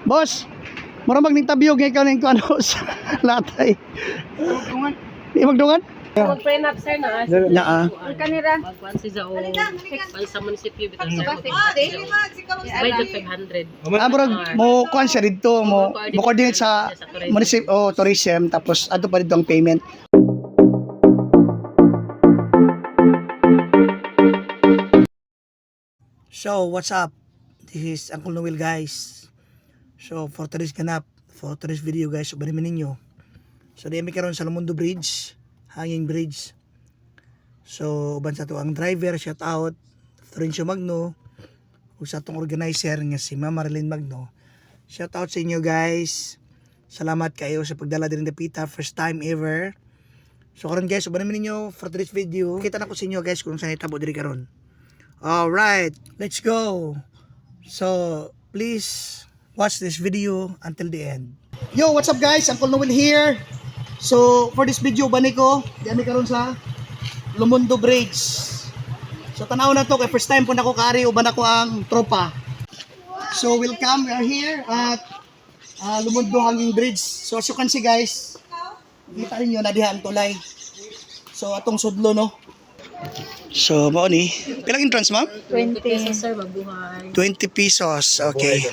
Boss, mura magnintabiyog ngayon ka ng ano sa latay. Di magdungan? Mag-prenup sir na. Naa. Kanira. Magkuhan si Zao. Sa munisipyo bitaw sir. Budget 500. Murag mo kuan siya dito mo coordinate sa municipal tourism tapos ato pa dito ang payment. So, what's up? This is Uncle Noel, guys. So, for today's video, guys, ubanin ninyo. So, di kami karon sa Lomondo Bridge, hanging bridge. So, uban sa to ang driver, shout out, Florencio Magno, ug sa atong organizer nga si Ma'am Marilyn Magno. Shout out sa inyo, guys. Salamat kayo sa pagdala din ng Dapita, first time ever. So, karon guys, ubanin ninyo for today's video. Kita na ko sa inyo, guys, kung saan itabo diri karon. Alright, let's go. So, please watch this video until the end. Yo, what's up guys? Uncle Noel here. So, for this video, bani ko, diyan karon sa Lomondo Bridge. So, tanaw na to, kay first time po na ko kari, uban ako ang tropa. So, welcome, we are here at Lomondo Hanging Bridge. So, as you can see guys, kita ninyo na diha ang tulay. So, atong sudlo, no? So, mao ni. Pilang entrance, ma'am? 20 pesos sir, mabuhay. 20 pesos. Okay.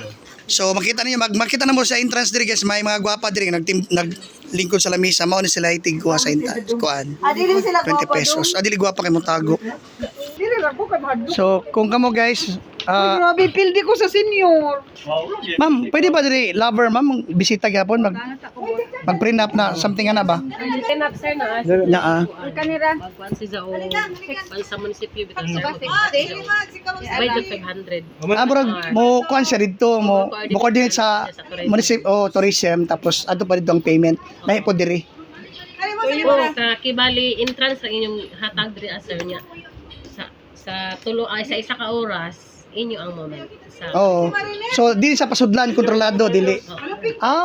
So, makita niyo makita na mo sa entrance diri guys, may mga gwapa diri naglingkod sa lamisa, mao ni sila itig kuha sa entrance kuan. 20 pesos. Adili gwapa kay mo tago. So, kung kamo guys, Grabe, pildi ko sa senior. ma'am, pwede ba diri lover, ma'am, bisita gyapon mag-print up na something ana ba? Prenup sir na. Naa. Kanira. Magkuhan si Zao. Sa munisipyo bitaw sir. Budget 500. Murag mo kuan siya dito mo coordinate sa municipal tourism tapos ato pa dito ang payment. Nahi po diri. Kibali entrance lang inyong hatag diri sir niya. Sa tulo ay sa isa ka oras inyo ang moment. Oo. So, di sa pasudlan, kontrolado, dili.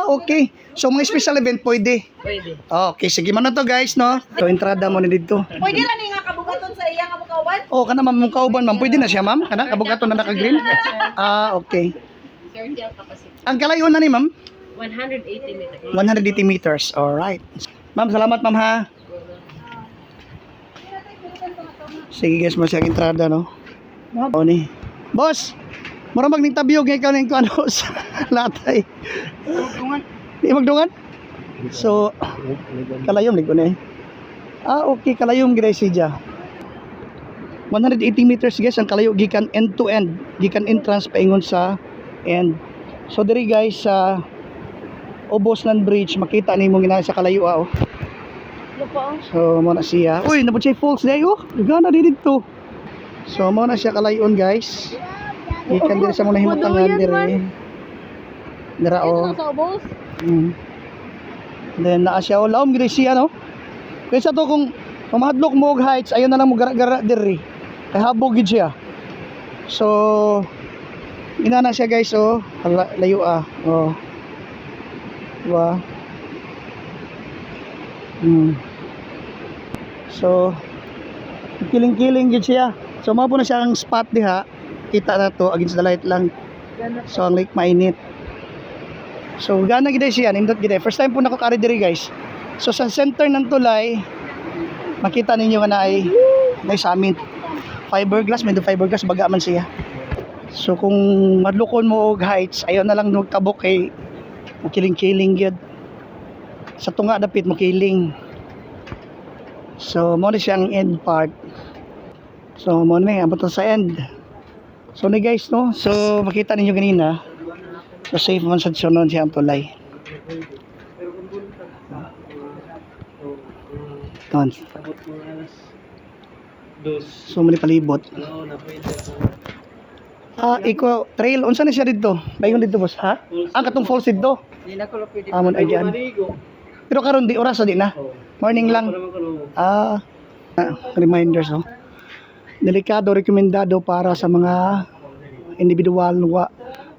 Okay. So, mga special event, pwede. Pwede. Okay, sige man na to guys, no? So, entrada mo na dito. Pwede na nga kabugaton sa iyang kabugawan? Kana ma'am, mong kauban, ma'am. Pwede na siya, ma'am? Kana, kabugato na naka-green? Okay. 30 ang capacity. Ang kalayo na ni ma'am? 180 meters. 180 meters. Alright. Ma'am, salamat ma'am ha. Sige guys, masya ang entrada, no? Ni. Boss, mura magnintabiyog ngayon ka ng ano sa latay. Di magdungan? So, kalayom ligo na eh. Okay, kalayom gina siya. 180 meters guys, ang kalayo gikan end to end, gikan entrance paingon sa end. So diri guys sa Oboslan Bridge, makita nimo gina sa kalayo oh. So mo na siya. Uy, nabot siya falls day oh. Gana dito. So mo na siya kalayon guys. Gikan diri sa muna himutangan diri. Dira oh. Then naa siya oh, laom gid siya no. Kaysa to kung mahadlok mo og heights, ayon na lang mo gara-gara diri. Kay habog gid siya. So ina na siya guys oh, layo oh. Diba? So kiling-kiling gid siya. So mao po na siya ang spot diha. Kita na to against the light lang. So ang lake mainit. So gana gid siya, nindot gid. First time po nako kari diri guys. So sa center ng tulay makita ninyo nga na ay may summit. Fiberglass, may fiberglass baga man siya. So kung madlukon mo og heights, ayaw na lang magtabok kay makiling-kiling gyud. Sa tunga dapit makiling. So mo ni siya ang end part. So mo ni abot sa end. So ni guys no. So makita ninyo ganina. So safe man sa sunon siya ang tulay. Ton. So mali palibot. Iko trail unsa na siya dito? Bayon dito boss ha? Katong falls dito. Amon ay diyan. Pero karon di oras di na. Morning lang. Reminders no. Delikado, rekomendado para sa mga individual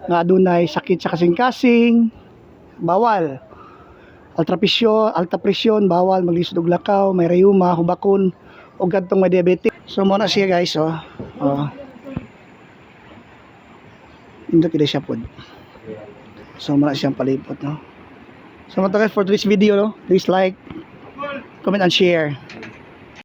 nga adunay sakit sa kasing-kasing. Bawal. Alta presyon, bawal maglisod og lakaw, may rayuma, hubakon, o kadtong may diabetic. So mo na siya guys oh. Indot kida siya pod. So muna siyang palipot, no. So mga guys, for today's video, no, please like, comment and share.